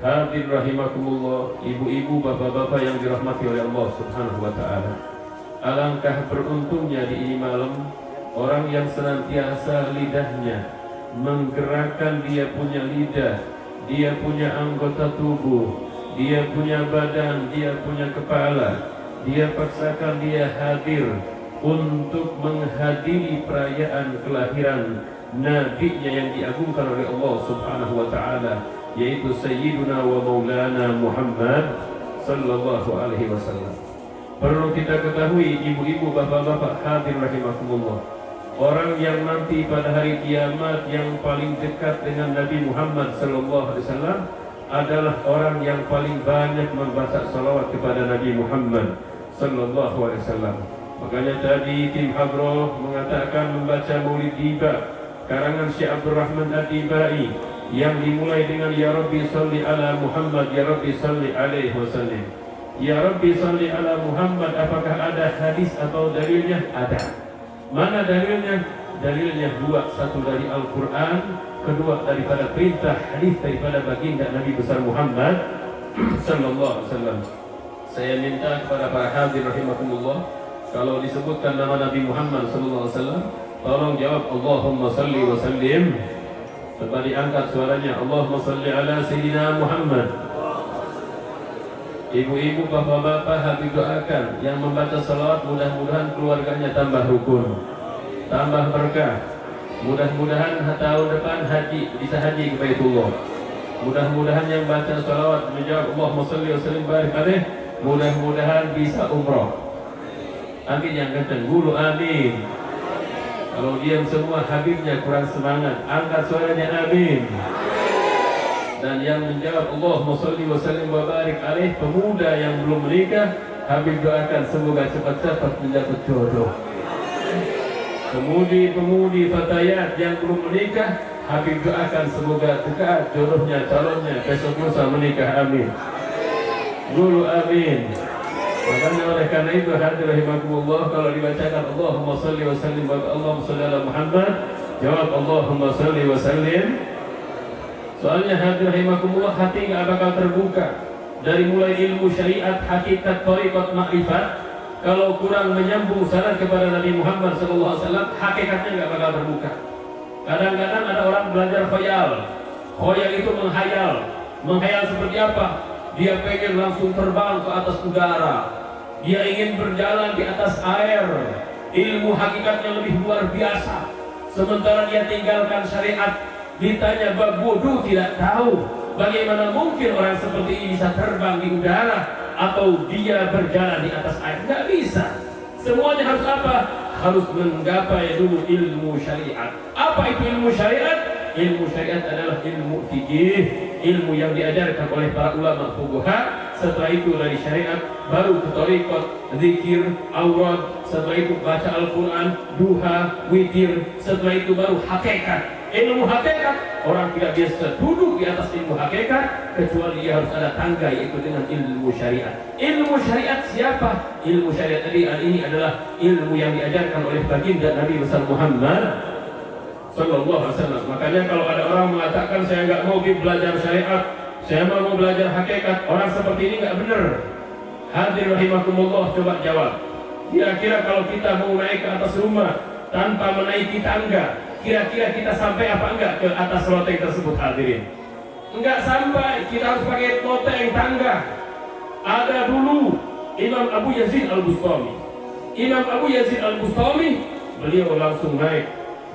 Hadirin rahimakumullah, ibu-ibu, bapak-bapak yang dirahmati oleh Allah Subhanahu wa ta'ala. Alangkah beruntungnya di ini malam orang yang senantiasa lidahnya menggerakkan dia punya lidah, dia punya anggota tubuh, dia punya badan, dia punya kepala, dia paksakan dia hadir untuk menghadiri perayaan kelahiran nabinya yang diagungkan oleh Allah Subhanahu wa ta'ala, yaitu Sayyiduna wa Maulana Muhammad sallallahu alaihi wasallam. Perlu kita ketahui, ibu-ibu, bapak-bapak hadir rahimakumullah, orang yang nanti pada hari kiamat yang paling dekat dengan Nabi Muhammad sallallahu alaihi wasallam adalah orang yang paling banyak membaca salawat kepada Nabi Muhammad sallallahu alaihi wasallam. Makanya tadi tim Hadroh mengatakan membaca Maulid Diba karangan Syekh Abdul Rahman Ad-Dibai yang dimulai dengan Ya Rabbi Salli ala Muhammad, Ya Rabbi Salli alaihi wasallam. Ya Rabbi Salli ala Muhammad, apakah ada hadis atau dalilnya? Ada. Mana dalilnya? Dalilnya dua, satu dari Al-Quran, kedua daripada perintah hadis daripada baginda Nabi besar Muhammad sallallahu alaihi wasallam. Saya minta kepada para hadir rahimakumullah, kalau disebutkan nama Nabi Muhammad sallallahu alaihi wasallam, tolong jawab Allahumma salli wa sallim. Coba diangkat suaranya, Allahumma salli ala Sayyidina Muhammad. Ibu-ibu, bapak-bapak, habis doakan yang membaca salawat, mudah-mudahan keluarganya tambah rukun, tambah berkah. Mudah-mudahan tahun depan haji, bisa haji ke Baitullah. Mudah-mudahan yang baca salawat menjawab Allahumma salli wa sallim barik alaih, mudah-mudahan bisa umroh. Amin yang kencang dulu, amin. Kalau diam semua Habibnya kurang semangat, angkat suaranya amin. Dan yang menjawab Allahumma sholli wa sallim wa barik alaih, pemuda yang belum menikah, Habib doakan semoga cepat-cepat mendapat jodoh. Pemudi-pemudi fatayat yang belum menikah, Habib doakan semoga dekat jodohnya, calonnya besok lusa menikah, amin. Dulu amin. Makanya oleh karena itu hadir rahimakumullah, kalau dibacakan Allahumma salli wa sallim wa Allahumma salli ala Muhammad, jawab Allahumma salli wa sallim. Soalnya hadir rahimakumullah, hati nggak bakal terbuka dari mulai ilmu syariat, hakikat, thariqat, ma'rifat. Kalau kurang menyambung salat kepada Nabi Muhammad sallallahu alaihi wasallam, hakikatnya nggak bakal terbuka. Kadang-kadang ada orang belajar khayal. Khayal itu menghayal. Menghayal seperti apa? Dia pengen langsung terbang ke atas udara. Dia ingin berjalan di atas air. Ilmu hakikatnya lebih luar biasa. Sementara dia tinggalkan syariat. Ditanya bab wudu tidak tahu. Bagaimana mungkin orang seperti ini bisa terbang di udara atau dia berjalan di atas air? Tidak bisa. Semuanya harus apa? Harus menggapai dulu ilmu syariat. Apa itu ilmu syariat? Ilmu syariat adalah ilmu fikih, ilmu yang diajarkan oleh para ulama fuqaha. Setelah itu dari syariat baru ke thariqat, zikir, aurat. Setelah itu baca Al-Quran, duha, witir. Setelah itu baru hakikat. Ilmu hakikat, orang tidak biasa duduk di atas ilmu hakikat kecuali dia harus ada tangga, yaitu dengan ilmu syariat. Ilmu syariat siapa? Ilmu syariat tadi ini adalah ilmu yang diajarkan oleh baginda Nabi besar Muhammad sallallahu alaihi wasallam. Makanya kalau ada orang mengatakan saya nggak mau belajar syariat, saya mau belajar hakikat, orang seperti ini nggak benar. Hadir rahimakumullah, coba jawab. Kira-kira kalau kita mau naik ke atas rumah tanpa menaiki tangga, kira-kira kita sampai apa enggak ke atas loteng tersebut, hadirin? Enggak sampai, kita harus pakai loteng tangga. Ada dulu Imam Abu Yazid Al-Bustami. Imam Abu Yazid Al-Bustami, beliau langsung naik,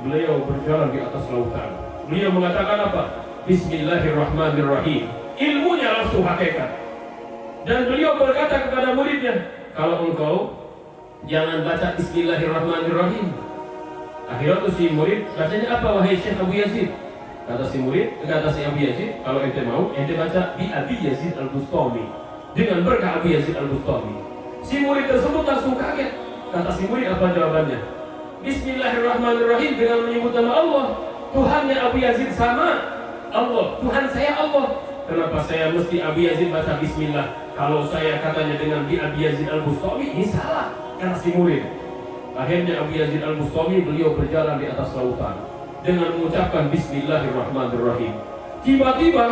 beliau berjalan di atas lautan. Beliau mengatakan apa? Bismillahirrahmanirrahim. Ilmunya langsung hakikat. Dan beliau berkata kepada muridnya, kalau engkau jangan baca Bismillahirrahmanirrahim. Akhirnya tuh si murid bacanya apa, wahai Syekh Abu Yazid? Kata si murid, kata si Abu Yazid, kalau ente mau, ente baca bi Abi Yazid Al-Bustami, dengan berkah Abi Yazid Al-Bustami. Si murid tersebut langsung kaget. Kata si murid, apa jawabannya? Bismillahirrahmanirrahim dengan menyebut nama Allah. Tuhannya Abu Yazid sama Allah, Tuhan saya Allah. Kenapa saya mesti Abu Yazid baca Bismillah? Kalau saya katanya dengan di Abu Yazid Al-Bustami, ini salah, karena si murid. Akhirnya Abu Yazid Al-Bustami beliau berjalan di atas lautan dengan mengucapkan Bismillahirrahmanirrahim. Tiba-tiba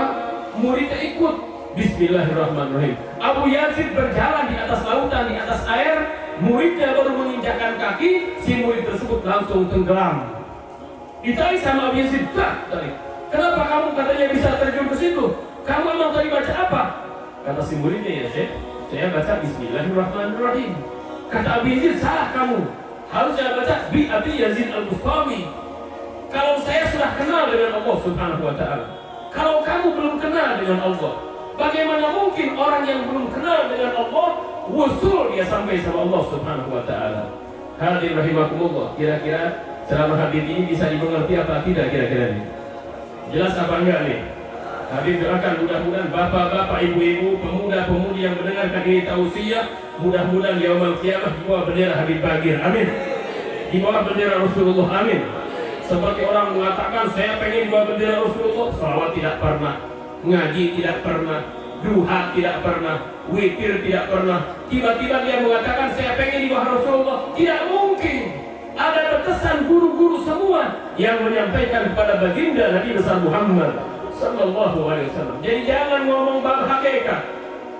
muridnya ikut Bismillahirrahmanirrahim. Abu Yazid berjalan di atas lautan, di atas air. Muridnya baru menginjakkan kaki, si murid tersebut langsung tenggelam. Ditarik sama Abu Yazid, kenapa kamu katanya bisa terjun ke situ? Kamu emang tadi baca apa? Kata si muridnya, ya Syekh, saya baca Bismillahirrahmanirrahim. Kata Abu Yazid, salah kamu. Harusnya baca Bi Abi Yazid Al-Bustami. Kalau saya sudah kenal dengan Allah Subhanahu wa Ta'ala, kalau kamu belum kenal dengan Allah, bagaimana mungkin orang yang belum kenal dengan Allah wusul dia sampai sama Allah Subhanahu wa Ta'ala? Hadirin rahimakumullah, kira-kira ceramah Habib ini bisa dimengerti apa tidak kira-kira nih? Jelas apa enggak nih? Habib doakan mudah-mudahan bapak-bapak, ibu-ibu, pemuda-pemudi yang mendengarkan ini tausiah, mudah-mudahan yaumul qiyamah di bawah bendera Habib Bagir, amin. Di bawah bendera Rasulullah, amin. Seperti orang mengatakan saya pengen di bawah bendera Rasulullah, salawat tidak pernah, ngaji tidak pernah, duha tidak pernah, witir tidak pernah. Tiba-tiba dia mengatakan saya pengen di bawah Rasulullah, tidak mungkin. Ada pesan guru-guru semua yang menyampaikan kepada baginda Nabi besar Muhammad Sallallahu Alaihi Wasallam. Jadi jangan ngomong bab hakikat.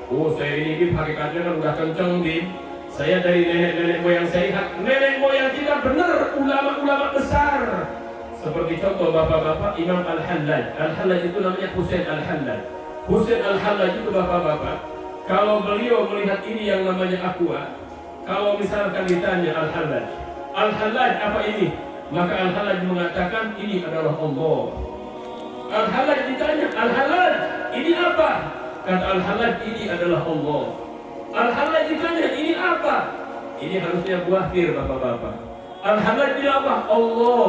Oh saya ini hakikatnya kan udah kenceng Bim. Saya dari nenek-nenek moyang saya, nenek moyang kita benar ulama-ulama besar. Seperti contoh bapak-bapak Imam Al-Hallaj. Al-Hallaj itu namanya Husain Al-Hallaj. Husain Al-Hallaj itu bapak-bapak. Kalau beliau melihat ini yang namanya aqua, kalau misalkan ditanya Al-Hallaj, Al-Hallaj apa ini? Maka Al-Hallaj mengatakan ini adalah Allah. Al-Hallaj ditanya, Al-Hallaj ini apa? Kata Al-Hallaj ini adalah Allah. Al-Hallaj ditanya ini apa? Ini harusnya buah bir bapak-bapak. Al-Hallaj ini apa? Allah.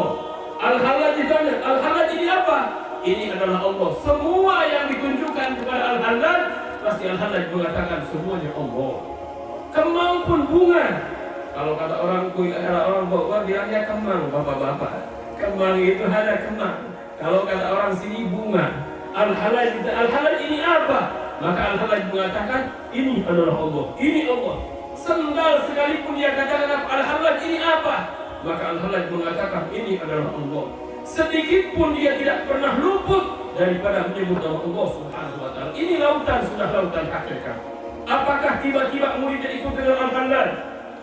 Al-Hallaj ditanya, Al-Hallaj ini apa? Ini adalah Allah. Semua yang ditunjukkan kepada Al-Hallaj pasti Al-Hallaj mengatakan semuanya Allah. Kemang pun bunga. Kalau kata orang Bogor bilangnya kemang bapak-bapak. Kemang itu ada kemang. Kalau kata orang sini bunga. Al-Hallaj ini apa? Maka Al-Hallaj mengatakan ini adalah Allah. Ini Allah. Sendal sekalipun dia katakan Al-Hallaj ini apa? Maka Al-Hallaj mengatakan ini adalah Allah. Sedikit pun dia tidak pernah luput daripada menyebut nama Allah Subhanahu wa Ta'ala. Ini lautan sudah lautan hakikat. Apakah tiba-tiba muridnya ikut dengan Al-Hallaj?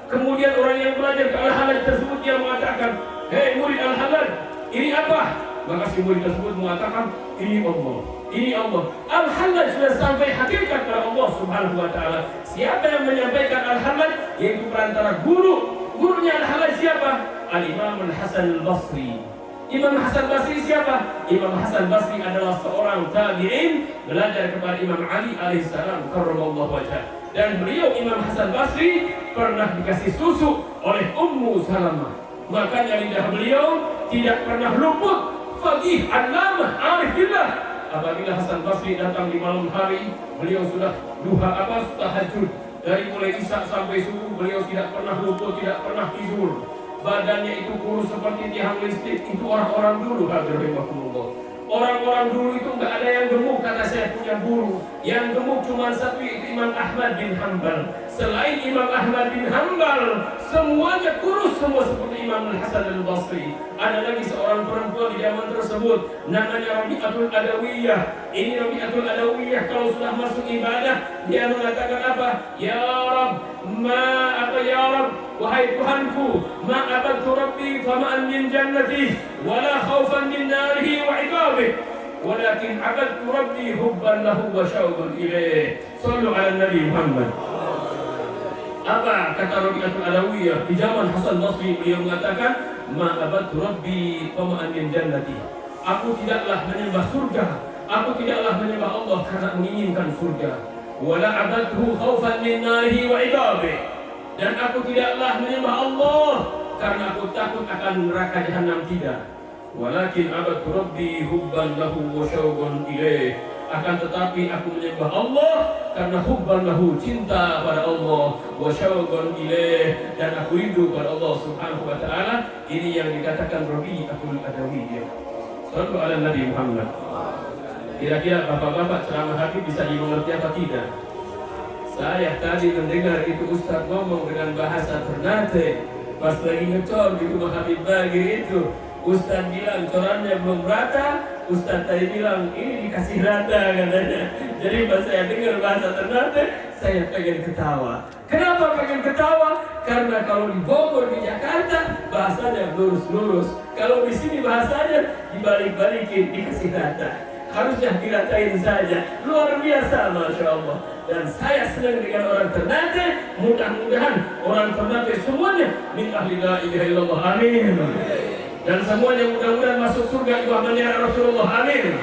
Kemudian orang yang belajar ke Al-Hallaj tersebut dia mengatakan, hei murid Al-Hallaj, ini apa? Maka si murid tersebut mengatakan, ini Allah, ini Allah. Al-Hallaj sudah sampai hakikat kepada Allah Subhanahu wa Ta'ala. Siapa yang menyampaikan Al-Hallaj? Yaitu perantara guru. Gurunya Al-Hallaj siapa? Al-Imam Al-Hasan Al-Basri. Imam Hasan Basri siapa? Imam Hasan Basri adalah seorang tabi'in, belajar kepada Imam Ali alaihissalam karramallahu wajhah. Dan beliau Imam Hasan Basri pernah dikasih susu oleh Ummu Salamah. Makanya lidah beliau tidak pernah luput. Faqih, allamah, arif billah. Apabila Hasan Basri datang di malam hari, beliau sudah duha tahajud. Dari mulai isya sampai subuh beliau tidak pernah luput, tidak pernah tidur. Badannya itu kurus seperti tiang listrik. Itu orang-orang dulu, hadirin rahimakumullah. Orang-orang dulu itu nggak ada yang gemuk, kata saya punya guru. Yang gemuk cuma satu, yaitu Imam Ahmad bin Hanbal. Selain Imam Ahmad bin Hanbal, semuanya kurus semua seperti Imam Al-Hasan Al-Basri. Ada lagi seorang perempuan di zaman tersebut, namanya Rabi'atul Adawiyah. Ini Rabi'atul Adawiyah kalau sudah masuk ibadah, dia mengatakan apa? Ya Rabb, ya Rabb, wahai Tuhanku, ma abadtu Rabbi fama'an min jannati, wala khawfan min narihi wa iqabih, walakin abadtu Rabbi hubban lahu wa syauqan ilaih. Sallu ala Nabi Muhammad. Apa kata Rabi'atul Adawiyah di zaman Hasan Basri? Beliau mengatakan, ma abadtu Rabbi fama'an min jannati. Aku tidaklah menyembah surga, aku tidaklah menyembah Allah karena menginginkan surga. Wala abadhu khawfan min narihi wa iqabih. Dan aku tidaklah menyembah Allah karena aku takut akan neraka jahanam, tidak. Walakin abadtu Rabbi hubban lahu wa syauqan ilaih. akan tetapi aku menyembah Allah karena hubban lahu, cinta pada Allah, wa syauqan ilaih, dan aku rindu pada Allah Subhanahu wa taala. Ini yang dikatakan Rabi'atul Adawiyah. Sallu ala Nabi Muhammad. Kira-kira bapak-bapak ceramah Habib bisa dimengerti apa tidak? Saya tadi mendengar itu Ustaz ngomong dengan bahasa Ternate. Pas lagi ngecor di rumah Habib Bagir itu, Ustaz bilang corannya belum rata, Ustaz tadi bilang ini dikasih rata katanya. Jadi pas saya dengar bahasa Ternate, saya pengen ketawa. Kenapa pengen ketawa? Karena kalau di Bogor, di Jakarta, bahasanya lurus-lurus. Kalau di sini bahasanya dibalik-balikin, dikasih rata. Harusnya diratain saja. Luar biasa, Masya Allah. Dan saya senang dengan orang Ternate. Mudah-mudahan orang Ternate semuanya min ahli la ilaha illallah, amin. Dan semuanya mudah-mudahan masuk surga ibadahnya Rasulullah, amin.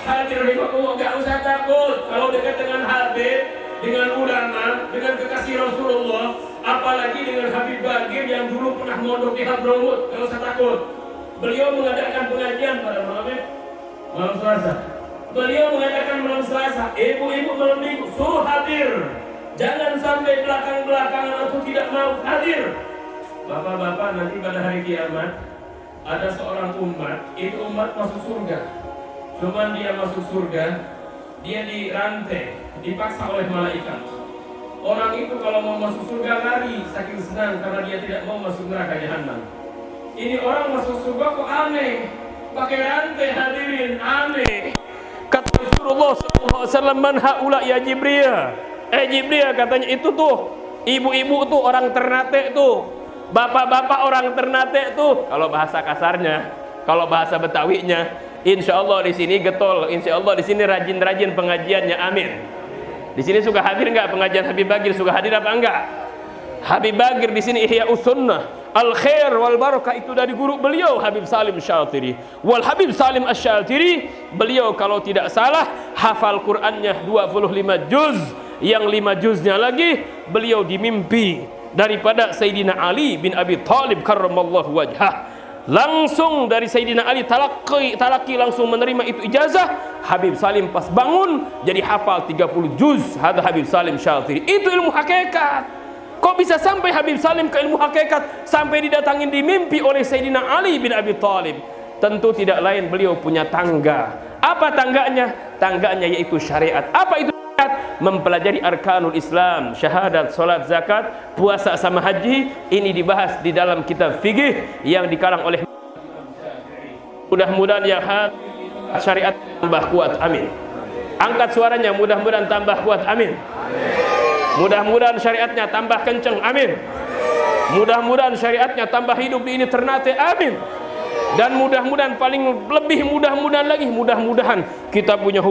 Hadir rahimahullah, gak usah takut kalau dekat dengan Habib, dengan ulama, dengan kekasih Rasulullah, apalagi dengan Habib Bagir yang dulu pernah mondok di Hadramut. Gak usah takut. Beliau mengadakan pengajian pada malam Selasa. Beliau mengadakan malam Selasa, ibu-ibu malam Minggu, suruh hadir. Jangan sampai belakang-belakangan atau tidak mau hadir. Bapak-bapak, nanti pada hari kiamat ada seorang umat, itu umat masuk surga. Cuman dia masuk surga, dia dirantai, dipaksa oleh malaikat. Orang itu kalau mau masuk surga lari, saking senang karena dia tidak mau masuk neraka jahanam. Ini orang masuk surga kok aneh, pakai rantai, hadirin, aneh. Kata Rasulullah SAW, man haula ya Jibril. Jibril katanya, itu tuh ibu-ibu tuh orang Ternate tuh, bapak-bapak orang Ternate tuh. Kalau bahasa kasarnya, kalau bahasa Betawinya, insya Allah di sini getol, insya Allah di sini rajin-rajin pengajiannya, amin. Di sini suka hadir nggak pengajian Habib Bagir? Suka hadir apa enggak? Habib Bagir di sini Ihya Usunnah, al khair wal barakah itu dari guru beliau Habib Salim Syatiri. Wal Habib Salim Asy-Syatiri, beliau kalau tidak salah hafal Qur'annya 25 juz, yang 5 juznya lagi beliau dimimpi daripada Sayyidina Ali bin Abi Thalib karramallahu wajhah. Langsung dari Sayyidina Ali talaki langsung menerima itu ijazah. Habib Salim pas bangun jadi hafal 30 juz. Hadza Habib Salim Syatiri. Itu ilmu hakikat. Kok bisa sampai Habib Salim ke ilmu hakikat sampai didatangin di mimpi oleh Sayyidina Ali bin Abi Thalib? Tentu tidak lain beliau punya tangga. Apa tangganya? Tangganya yaitu syariat. Apa itu syariat? Mempelajari arkanul Islam, syahadat, salat, zakat, puasa sama haji. Ini dibahas di dalam kitab fikih yang dikarang oleh. Mudah-mudahan yang syariat tambah kuat, amin. Angkat suaranya, mudah-mudahan tambah kuat, amin. Mudah-mudahan syariatnya tambah kenceng, amin. Mudah-mudahan syariatnya tambah hidup di ini Ternate, amin. Dan mudah-mudahan paling lebih mudah-mudahan lagi, mudah-mudahan kita punya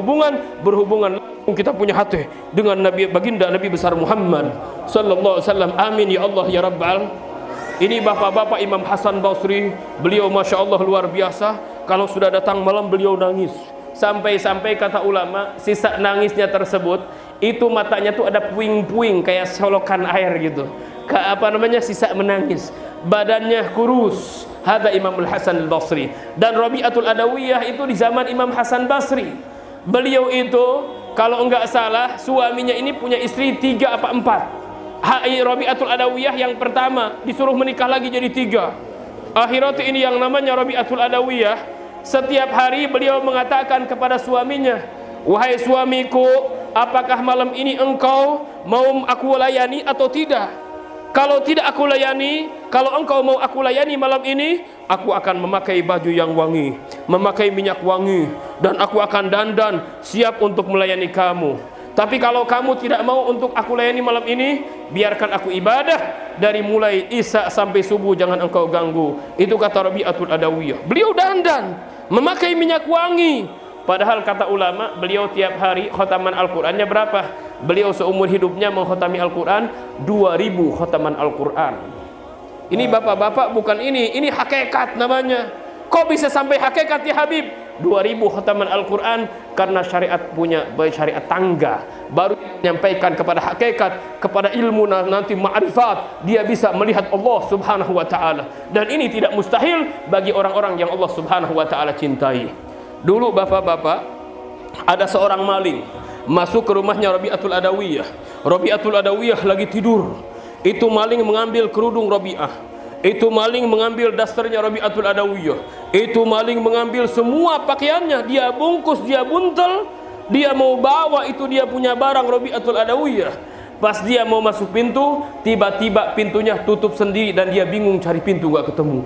berhubungan kita punya hati dengan Nabi baginda Nabi besar Muhammad sallallahu alaihi wasallam, amin ya Allah ya Rabbal. Ini bapak-bapak Imam Hasan Basri, beliau Masya Allah luar biasa. Kalau sudah datang malam beliau nangis. Sampai-sampai kata ulama, sisa nangisnya tersebut itu matanya tuh ada puing-puing kayak solokan air gitu. Sisa menangis. Badannya kurus. Hadza Imamul Hasan Al-Basri. Dan Rabi'atul Adawiyah itu di zaman Imam Hasan Basri. Beliau itu kalau enggak salah suaminya ini punya istri 3 apa 4. Rabi'atul Adawiyah yang pertama disuruh menikah lagi jadi 3. Akhirat ini yang namanya Rabi'atul Adawiyah. Setiap hari beliau mengatakan kepada suaminya, wahai suamiku, apakah malam ini engkau mau aku layani atau tidak? Kalau tidak aku layani, kalau engkau mau aku layani malam ini, aku akan memakai baju yang wangi, memakai minyak wangi, dan aku akan dandan siap untuk melayani kamu. Tapi kalau kamu tidak mau untuk aku layani malam ini, biarkan aku ibadah dari mulai isya sampai subuh, jangan engkau ganggu. Itu kata Rabi'atul Adawiyah. Beliau dandan, memakai minyak wangi. Padahal kata ulama, beliau tiap hari khotaman Al-Qur'annya berapa? Beliau seumur hidupnya menghotami Al-Qur'an 2000 khotaman Al-Qur'an. Ini bapak-bapak bukan ini hakikat namanya. Kok bisa sampai hakikat ya Habib? 2000 khotaman Al-Quran karena syariat punya syariat tangga, baru menyampaikan kepada hakikat, kepada ilmu nanti ma'rifat, dia bisa melihat Allah subhanahu wa ta'ala. Dan ini tidak mustahil bagi orang-orang yang Allah subhanahu wa ta'ala cintai. Dulu bapak-bapak ada seorang maling masuk ke rumahnya Rabi'atul Adawiyah. Rabi'atul Adawiyah lagi tidur. Itu maling mengambil kerudung Rabi'ah. Itu maling mengambil dasternya Rabi'atul Adawiyah. Itu maling mengambil semua pakaiannya. Dia bungkus, dia buntel. Dia mau bawa itu dia punya barang Rabi'atul Adawiyah. Pas dia mau masuk pintu, tiba-tiba pintunya tutup sendiri dan dia bingung cari pintu gak ketemu.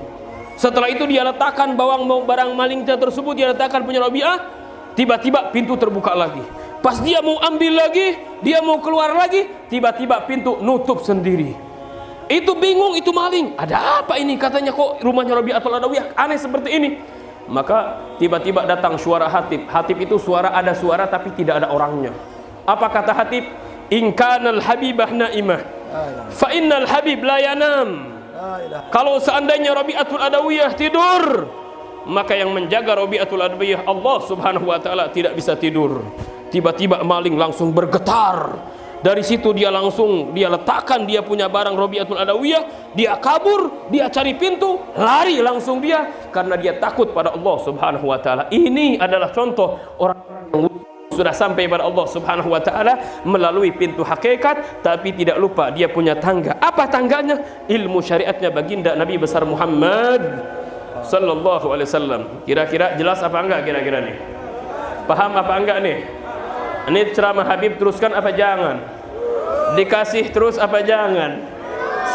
Setelah itu dia letakkan barang malingnya tersebut, dia letakkan punya Rabi'ah. Tiba-tiba pintu terbuka lagi. Pas dia mau ambil lagi, dia mau keluar lagi, tiba-tiba pintu nutup sendiri. Itu bingung, itu maling. Ada apa ini? Katanya kok rumahnya Rabi'atul Adawiyah aneh seperti ini. Maka tiba-tiba datang suara hatib. Hatib itu suara, ada suara tapi tidak ada orangnya. Apa kata hatib? In kanal habibah naimah fa innal habib la yanam. Kalau seandainya Rabi'atul Adawiyah tidur, maka yang menjaga Rabi'atul Adawiyah Allah Subhanahu wa taala tidak bisa tidur. Tiba-tiba maling langsung bergetar. Dari situ dia letakkan dia punya barang Rabi'atul Adawiyah, dia kabur, dia cari pintu, lari langsung dia karena dia takut pada Allah Subhanahu wa taala. Ini adalah contoh orang yang sudah sampai pada Allah Subhanahu wa taala melalui pintu hakikat, tapi tidak lupa dia punya tangga. Apa tangganya? Ilmu syariatnya baginda Nabi besar Muhammad sallallahu alaihi wasallam. Kira-kira jelas apa enggak kira-kira nih? Paham apa enggak nih? Ini ceramah Habib teruskan apa jangan? Dikasih terus apa jangan?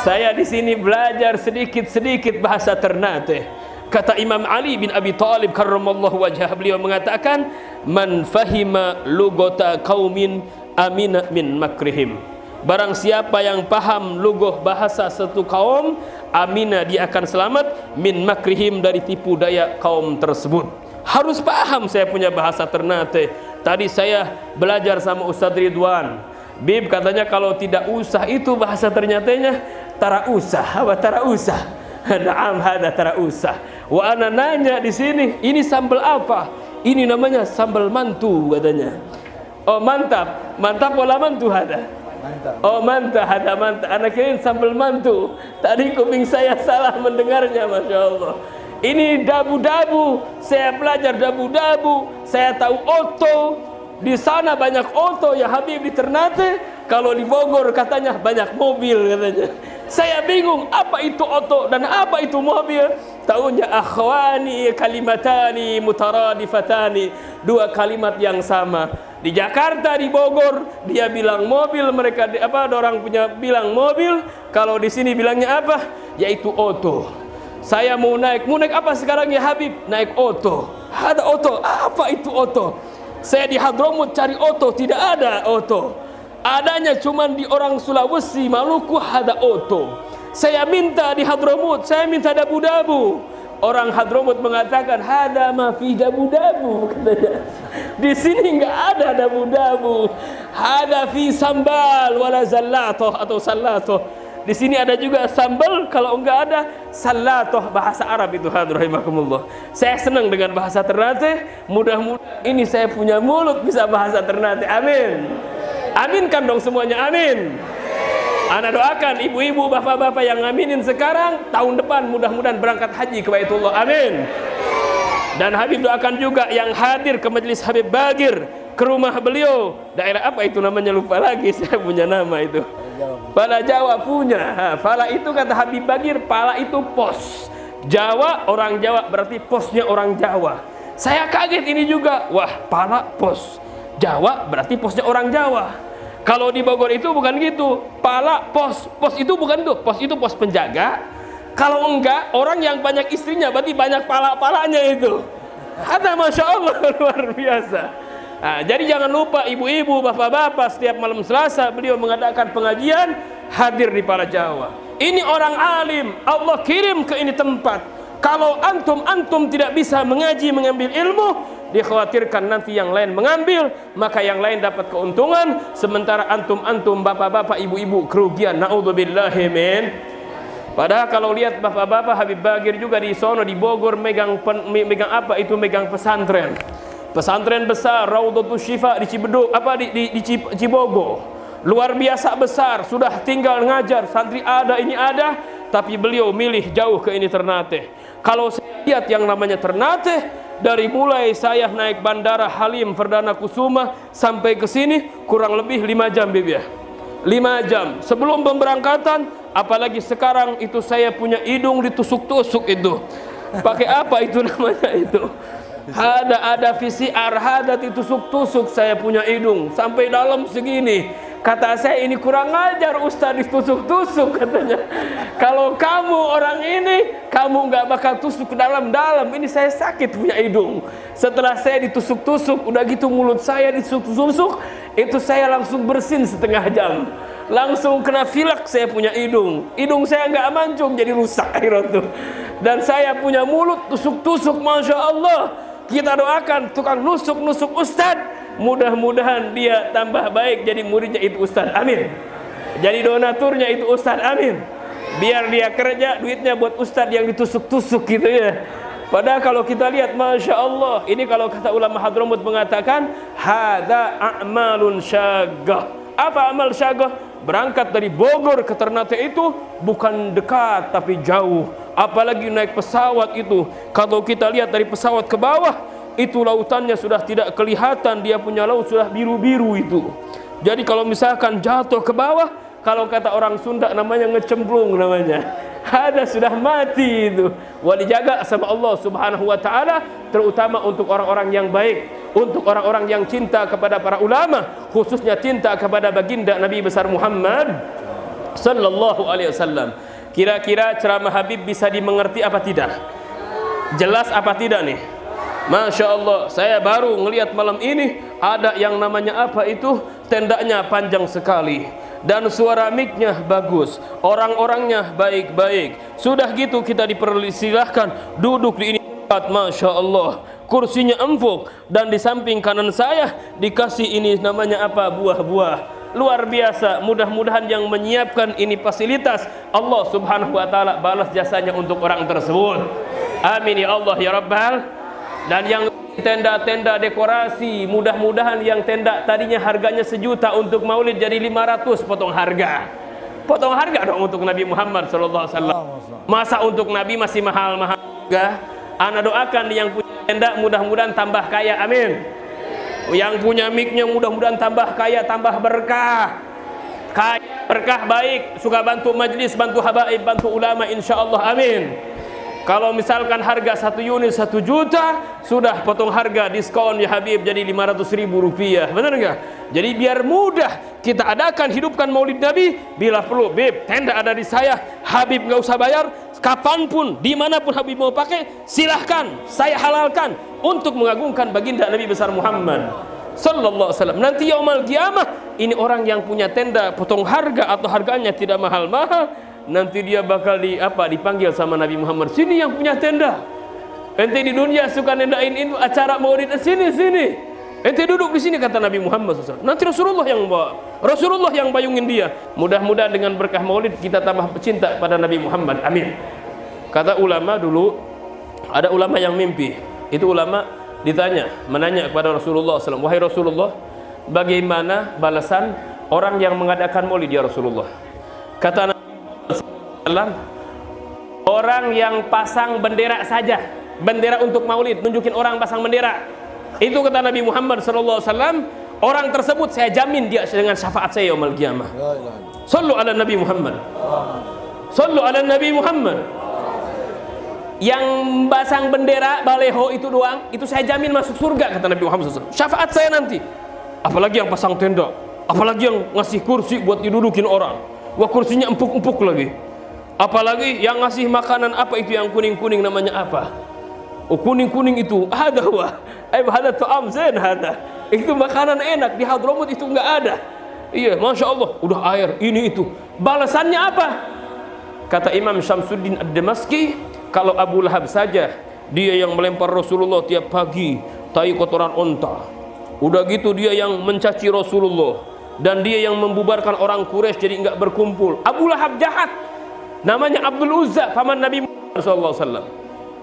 Saya di sini belajar sedikit-sedikit bahasa Ternate. Kata Imam Ali bin Abi Thalib karramallahu wajhah, beliau mengatakan, "Man fahima lugata qaumin amina min makrihim." Barang siapa yang paham lugoh bahasa satu kaum, amina dia akan selamat min makrihim dari tipu daya kaum tersebut. Harus paham saya punya bahasa Ternate. Tadi saya belajar sama Ustadz Ridwan. Bib katanya kalau tidak usah itu bahasa Ternatenya tara usah. Apa tara usah? Naam hada tara usah. Wa ana nanya di sini, ini sambal apa? Ini namanya sambal mantu katanya. Oh mantap, mantap wala mantu hada. Mantap. Oh mantap, hada mantap. Anak kirain sambal mantu. Tadi kuping saya salah mendengarnya, masya Allah. Ini dabu-dabu, saya belajar dabu-dabu, saya tahu oto. Di sana banyak oto ya Habib di Ternate. Kalau di Bogor katanya banyak mobil katanya. Saya bingung apa itu oto dan apa itu mobil. Tahunya akhwani kalimatani mutaradifatani, dua kalimat yang sama. Di Jakarta, di Bogor dia bilang mobil, mereka orang punya bilang mobil. Kalau di sini bilangnya apa? Yaitu oto. Saya mau naik apa sekarang ya Habib? Naik oto. Ada oto. Apa itu oto? Saya di Hadramut cari oto, tidak ada oto. Adanya cuman di orang Sulawesi, Maluku ada oto. Saya minta di Hadramut, saya minta dabu-dabu. Orang Hadramut mengatakan hada ma fi dabu-dabu katanya. Di sini enggak ada dabu-dabu. Hada fi sambal wala zallatoh atau sallatoh. Di sini ada juga sambal, kalau enggak ada salatoh, bahasa Arab itu. Hadrahimakumullah. Saya senang dengan bahasa Ternate. Mudah-mudahan ini saya punya mulut bisa bahasa Ternate. Amin. Aminkan dong semuanya. Amin. Ana doakan ibu-ibu, bapak-bapak yang ngaminin sekarang, tahun depan mudah-mudahan berangkat haji ke Baitullah. Amin. Dan Habib doakan juga yang hadir ke majelis Habib Bagir, ke rumah beliau. Daerah apa itu namanya, lupa lagi saya punya nama itu. Pala Jawa punya. Pala itu kata Habib Bagir, pala itu pos. Jawa, orang Jawa berarti posnya orang Jawa. Saya kaget ini juga. Wah, pala pos. Jawa berarti posnya orang Jawa. Kalau di Bogor itu bukan gitu. Pala pos. Pos itu bukan tuh. Pos itu pos penjaga. Kalau enggak, orang yang banyak istrinya berarti banyak pala-palanya itu. Ada Masya Allah, luar biasa. Nah, jadi jangan lupa ibu-ibu, bapak-bapak, setiap malam Selasa beliau mengadakan pengajian, hadir di Pala Jawa. Ini orang alim, Allah kirim ke ini tempat. Kalau antum tidak bisa mengaji, mengambil ilmu, dikhawatirkan nanti yang lain mengambil, maka yang lain dapat keuntungan, sementara antum bapak-bapak, ibu-ibu kerugian. Naudzubillahi min. Padahal kalau lihat bapak-bapak Habib Bagir juga di sono di Bogor megang apa itu, megang pesantren. Pesantren besar Raudhatus Syifa di Cibeduk, di Cibogo. Luar biasa besar, sudah tinggal ngajar, santri ada, ini ada, tapi beliau milih jauh ke ini Ternate. Kalau saya lihat yang namanya Ternate, Dari mulai saya naik bandara Halim Perdana Kusuma sampai ke sini kurang lebih 5 jam Bib ya. 5 jam sebelum pemberangkatan, apalagi sekarang itu saya punya hidung ditusuk-tusuk itu. Pakai apa itu namanya itu? Ada VCR, ada ditusuk-tusuk saya punya hidung sampai dalam segini. Kata saya, ini kurang ajar Ustaz ditusuk-tusuk katanya. Kalau kamu orang ini, kamu nggak bakal tusuk ke dalam-dalam. Ini saya sakit punya hidung. Setelah saya ditusuk-tusuk, udah gitu mulut saya ditusuk-tusuk, itu saya langsung bersin setengah jam. Langsung kena pilek saya punya hidung. Hidung saya nggak mancung jadi rusak akhirnya tuh. Dan saya punya mulut tusuk-tusuk, Masya Allah. Kita doakan tukang nusuk-nusuk Ustadz, mudah-mudahan dia tambah baik jadi muridnya itu Ustadz, amin. Jadi donaturnya itu Ustadz, amin. Biar dia kerja duitnya buat Ustadz yang ditusuk-tusuk gitu ya. Padahal kalau kita lihat, Masya Allah, ini kalau kata ulama Hadramut mengatakan hada a'malun syaggah. Apa amal syaggah? Berangkat dari Bogor ke Ternate itu bukan dekat tapi jauh. Apalagi naik pesawat itu, kalau kita lihat dari pesawat ke bawah, itu lautannya sudah tidak kelihatan, dia punya laut sudah biru-biru itu. Jadi kalau misalkan jatuh ke bawah, kalau kata orang Sunda namanya ngecemplung namanya. Ada sudah mati itu. Wah, dijaga sama Allah Subhanahu wa taala, terutama untuk orang-orang yang baik, untuk orang-orang yang cinta kepada para ulama, khususnya cinta kepada baginda Nabi besar Muhammad sallallahu alaihi wasallam. Kira-kira ceramah Habib bisa dimengerti apa tidak? Jelas apa tidak nih? Masya Allah, saya baru ngelihat malam ini ada yang namanya apa itu, tendanya panjang sekali dan suara mic-nya bagus, orang-orangnya baik-baik. Sudah gitu kita dipersilahkan duduk di ini tempat, Masya Allah, kursinya empuk, dan di samping kanan saya dikasih ini namanya apa, buah-buah. Luar biasa. Mudah-mudahan yang menyiapkan ini fasilitas, Allah Subhanahu wa taala balas jasanya untuk orang tersebut, amin ya Allah ya Rabbal. Dan yang tenda-tenda dekorasi, mudah-mudahan yang tenda tadinya harganya 1 juta untuk maulid jadi 500, potong harga. Potong harga dong untuk Nabi Muhammad sallallahu alaihi wasallam. Masa untuk Nabi masih mahal-mahal juga? Ana doakan yang punya tenda mudah-mudahan tambah kaya, amin. Yang punya mic-nya mudah-mudahan tambah kaya, tambah berkah. Kaya, berkah, baik, suka bantu majlis, bantu habaib, bantu ulama, insyaallah, amin. Kalau misalkan harga 1 unit 1 juta, sudah potong harga, diskon ya Habib jadi 500.000 rupiah, benar enggak? Jadi biar mudah kita adakan, hidupkan maulid Nabi. Bila perlu, Bib, tenda ada di saya, Habib nggak usah bayar, kapanpun, dimanapun Habib mau pakai, silahkan, saya halalkan untuk mengagungkan baginda Nabi besar Muhammad sallallahu alaihi wasallam. Nanti yaumul qiyamah, ini orang yang punya tenda potong harga atau harganya tidak mahal-mahal, nanti dia bakal dipanggil sama Nabi Muhammad, sini yang punya tenda, ente di dunia suka nendain itu acara maulid, sini ente duduk di sini, kata Nabi Muhammad SAW. Nanti Rasulullah yang bawa, Rasulullah yang payungin dia. Mudah-mudahan dengan berkah maulid kita tambah pecinta pada Nabi Muhammad, amin. Kata ulama dulu, ada ulama yang mimpi. Itu ulama menanya kepada Rasulullah SAW, wahai Rasulullah, bagaimana balasan orang yang mengadakan maulid ya Rasulullah? Kata orang yang pasang bendera saja, bendera untuk maulid, nunjukin orang pasang bendera, itu kata Nabi Muhammad SAW, orang tersebut saya jamin dia dengan syafaat saya yaumul qiyamah. Sallu ala Nabi Muhammad, sallu ala Nabi Muhammad. Yang pasang bendera baleho itu doang, itu saya jamin masuk surga, kata Nabi Muhammad SAW. Syafaat saya nanti. Apalagi yang pasang tenda, apalagi yang ngasih kursi buat didudukin orang, wah kursinya empuk-empuk lagi. Apalagi yang ngasih makanan apa itu yang kuning-kuning namanya apa? Oh, kuning-kuning itu ada, wah. Ada ta'am zain ada. Itu makanan enak, di Hadramut itu enggak ada. Iya, Masya Allah, udah air ini itu. Balasannya apa? Kata Imam Syamsuddin Ad-Damaski, kalau Abu Lahab saja dia yang melempar Rasulullah tiap pagi tai kotoran onta. Udah gitu dia yang mencaci Rasulullah, dan dia yang membubarkan orang Quraisy jadi enggak berkumpul. Abu Lahab jahat. Namanya Abdul Uzza, paman Nabi Muhammad SAW.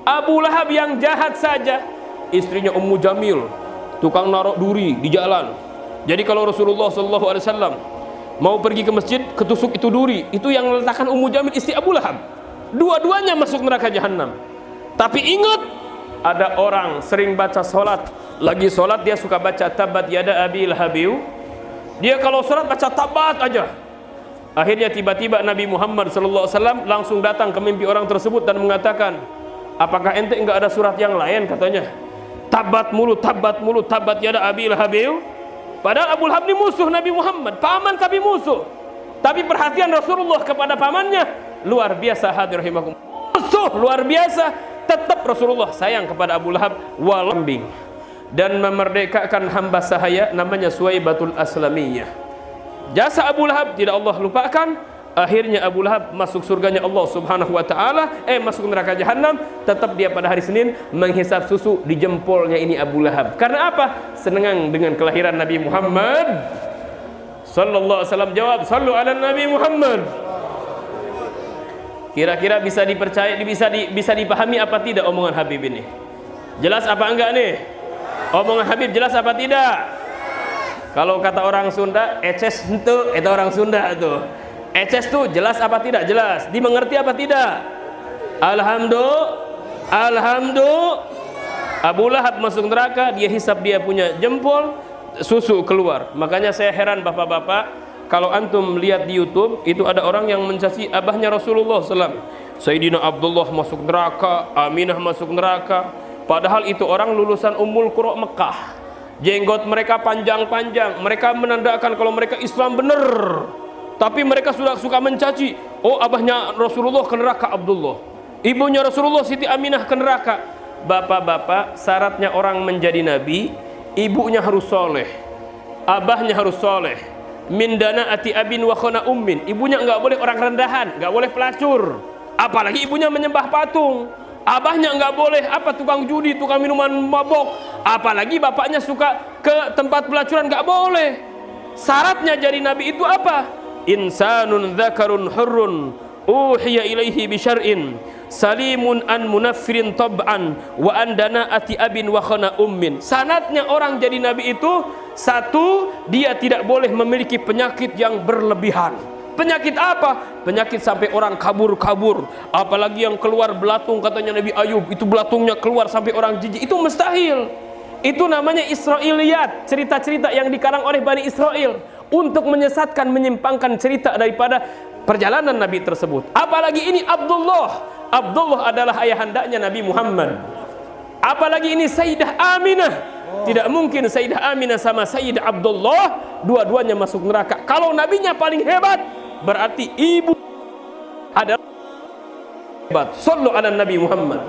Abu Lahab yang jahat saja, istrinya Ummu Jamil, tukang narok duri di jalan. Jadi kalau Rasulullah SAW mau pergi ke masjid, ketusuk itu duri, itu yang meletakkan Ummu Jamil, istri Abu Lahab. Dua-duanya masuk neraka jahanam. Tapi ingat, ada orang sering baca solat, lagi solat dia suka baca tabat yada abil habiu. Dia kalau solat baca tabat aja. Akhirnya tiba-tiba Nabi Muhammad SAW langsung datang ke mimpi orang tersebut dan mengatakan, apakah ente enggak ada surat yang lain? Katanya, tabat mulu, tabat yada abil habiu. Padahal Abu Lahab ini musuh Nabi Muhammad, paman tapi musuh. Tapi perhatian Rasulullah kepada pamannya luar biasa. Hadir rahimakum, musuh luar biasa, tetap Rasulullah sayang kepada Abu Lahab walambing dan memerdekakan hamba sahaya namanya Suwaibatul Aslamiyah. Jasa Abu Lahab tidak Allah lupakan. Akhirnya Abu Lahab masuk surganya Allah Subhanahu wa taala, masuk neraka jahanam. Tetap dia pada hari Senin menghisap susu di jempolnya ini Abu Lahab. Karena apa? Senang dengan kelahiran Nabi Muhammad sallallahu alaihi wasallam. Jawab, sallu ala Nabi Muhammad. Kira-kira bisa dipercaya, bisa dipahami apa tidak omongan Habib ini? Jelas apa enggak nih? Omongan Habib jelas apa tidak? Kalau kata orang Sunda, eces itu orang Sunda tuh. Eces tuh jelas apa tidak? Jelas. Dimengerti apa tidak? Alhamdulillah. Abu Lahab masuk neraka, dia hisap dia punya jempol, susu keluar. Makanya saya heran bapak-bapak, kalau antum lihat di YouTube, itu ada orang yang mencaci abahnya Rasulullah SAW. Sayyidina Abdullah masuk neraka, Aminah masuk neraka. Padahal itu orang lulusan Ummul Qura Mekah. Jenggot mereka panjang-panjang, mereka menandakan kalau mereka Islam benar. Tapi mereka sudah suka mencaci, oh abahnya Rasulullah ke neraka Abdullah, ibunya Rasulullah Siti Aminah ke neraka. Bapak-bapak, syaratnya orang menjadi nabi, ibunya harus soleh, abahnya harus soleh. Min dana ati abin wa khona ummin, ibunya nggak boleh orang rendahan, nggak boleh pelacur, apalagi ibunya menyembah patung. Abahnya nggak boleh tukang judi, tukang minuman mabok, apalagi bapaknya suka ke tempat pelacuran, nggak boleh. Syaratnya jadi nabi itu apa? Insanun dzakarun hurrun uhiya ilaihi bisyar'in salimun an munaffirin tab'an wa andana ati abin wa khana ummin. Syaratnya orang jadi nabi itu satu, dia tidak boleh memiliki penyakit yang berlebihan. Penyakit apa? Penyakit sampai orang kabur-kabur, apalagi yang keluar belatung, katanya Nabi Ayub, itu belatungnya keluar sampai orang jijik, itu mustahil. Itu namanya Israiliyat, cerita-cerita yang dikarang oleh Bani Israel untuk menyesatkan, menyimpangkan cerita daripada perjalanan Nabi tersebut. Apalagi ini Abdullah adalah ayahandanya Nabi Muhammad. Apalagi ini Sayyidah Aminah. Tidak mungkin Sayyidah Aminah sama Sayyidah Abdullah dua-duanya masuk neraka. Kalau nabinya paling hebat, berarti ibu adalah hebat. Sallu ala Nabi Muhammad.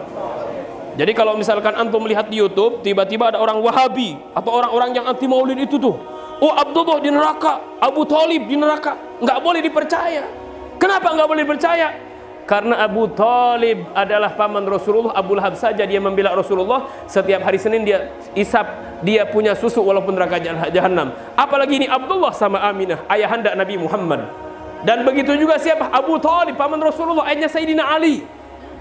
Jadi kalau misalkan antum melihat di YouTube, tiba-tiba ada orang Wahabi atau orang-orang yang anti maulid itu tuh, oh Abdullah di neraka, Abu Thalib di neraka, nggak boleh dipercaya. Kenapa nggak boleh dipercaya? Karena Abu Thalib adalah paman Rasulullah. Abu Lahab saja dia membela Rasulullah, setiap hari Senin dia isap, dia punya susu walaupun neraka jahanam. Apalagi ini Abdullah sama Aminah, ayahanda Nabi Muhammad. Dan begitu juga siapa? Abu Thalib, paman Rasulullah, ayahnya Sayyidina Ali.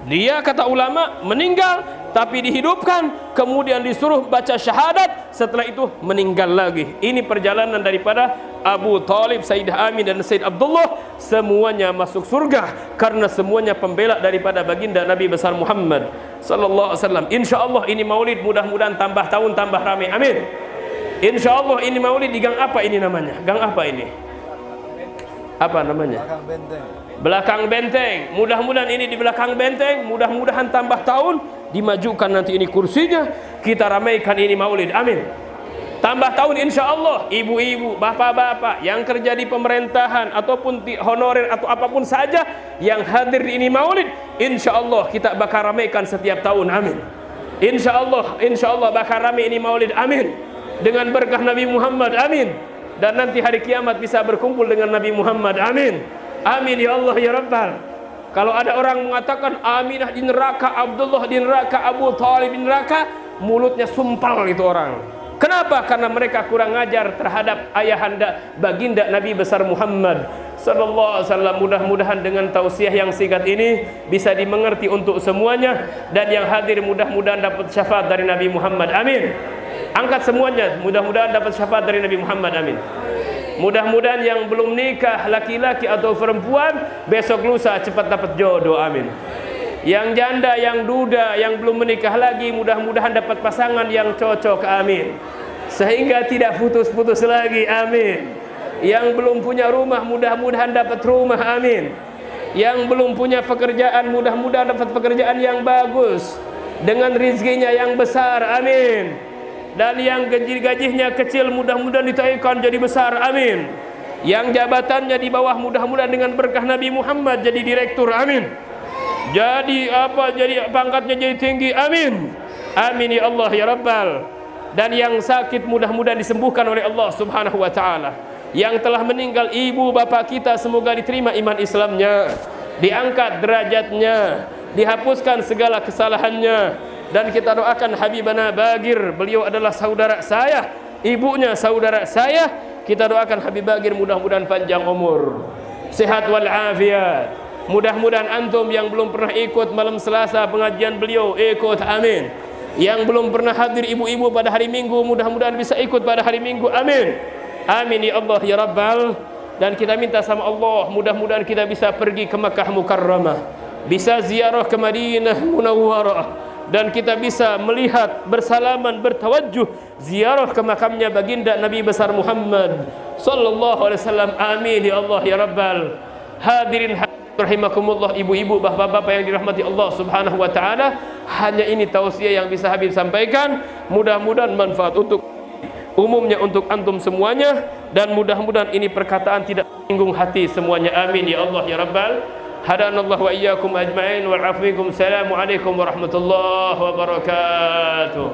Dia kata ulama meninggal tapi dihidupkan, kemudian disuruh baca syahadat, setelah itu meninggal lagi. Ini perjalanan daripada Abu Thalib, Sayyidah Amin dan Sayyid Abdullah, semuanya masuk surga karena semuanya pembela daripada baginda Nabi besar Muhammad sallallahu alaihi wasallam. Insyaallah ini maulid mudah-mudahan tambah tahun tambah ramai. Amin. Insyaallah ini maulid di gang apa ini namanya? Gang apa ini? Apa namanya? Belakang Benteng. Belakang Benteng. Mudah-mudahan ini di belakang Benteng, mudah-mudahan tambah tahun, dimajukan nanti ini kursinya, kita ramaikan ini maulid. Amin. Tambah tahun insya Allah, ibu-ibu, bapak-bapak yang kerja di pemerintahan ataupun di honorer atau apapun saja yang hadir di ini maulid, insya Allah kita bakal ramaikan setiap tahun. Amin. Insya Allah bakal ramai ini maulid. Amin. Dengan berkah Nabi Muhammad. Amin. Dan nanti hari kiamat bisa berkumpul dengan Nabi Muhammad. Amin. Amin ya Allah ya Rabbal. Kalau ada orang mengatakan Aminah di neraka, Abdullah di neraka, Abu Thalib di neraka, mulutnya sumpal itu orang. Kenapa? Karena mereka kurang ajar terhadap ayahanda baginda Nabi besar Muhammad sallallahu alaihi wasallam. Mudah-mudahan dengan tausiah yang singkat ini bisa dimengerti untuk semuanya, dan yang hadir mudah-mudahan dapat syafaat dari Nabi Muhammad. Amin. Angkat semuanya, mudah-mudahan dapat syafaat dari Nabi Muhammad. Amin. Mudah-mudahan yang belum nikah, laki-laki atau perempuan, besok lusa cepat dapat jodoh. Amin. Yang janda, yang duda, yang belum menikah lagi, mudah-mudahan dapat pasangan yang cocok, amin. Sehingga tidak putus-putus lagi, amin. Yang belum punya rumah, mudah-mudahan dapat rumah, amin. Yang belum punya pekerjaan, mudah-mudahan dapat pekerjaan yang bagus dengan rizkinya yang besar, amin. Dan yang gajinya kecil, mudah-mudahan ditaikkan jadi besar, amin. Yang jabatannya di bawah, mudah-mudahan dengan berkah Nabi Muhammad jadi direktur, amin. Jadi pangkatnya jadi tinggi, amin. Amin ya Allah ya Rabbal. Dan yang sakit mudah-mudahan disembuhkan oleh Allah Subhanahu wa taala. Yang telah meninggal ibu bapak kita, semoga diterima iman Islamnya, diangkat derajatnya, dihapuskan segala kesalahannya. Dan kita doakan Habibana Bagir, beliau adalah saudara saya, ibunya saudara saya. Kita doakan Habib Bagir mudah-mudahan panjang umur, sehat wal afiat. Mudah-mudahan antum yang belum pernah ikut malam Selasa pengajian beliau ikut, amin. Yang belum pernah hadir ibu-ibu pada hari Minggu, mudah-mudahan bisa ikut pada hari Minggu, amin. Amin ya Allah ya Rabbal. Dan kita minta sama Allah, mudah-mudahan kita bisa pergi ke Makkah Mukarramah, bisa ziarah ke Madinah Munawwarah, dan kita bisa melihat, bersalaman, bertawajjuh ziarah ke makamnya baginda Nabi besar Muhammad sallallahu alaihi wasallam, amin ya Allah ya Rabbal. Hadirin rahimakumullah, ibu-ibu, bapak-bapak yang dirahmati Allah Subhanahu wa taala, hanya ini tausiah yang bisa Habib sampaikan. Mudah-mudahan manfaat untuk umumnya, untuk antum semuanya, dan mudah-mudahan ini perkataan tidak menyinggung hati semuanya, amin ya Allah ya Rabbal. Hadanallahu wa iyyakum ajma'in wal 'afwa minkum. Assalamualaikum warahmatullahi wabarakatuh.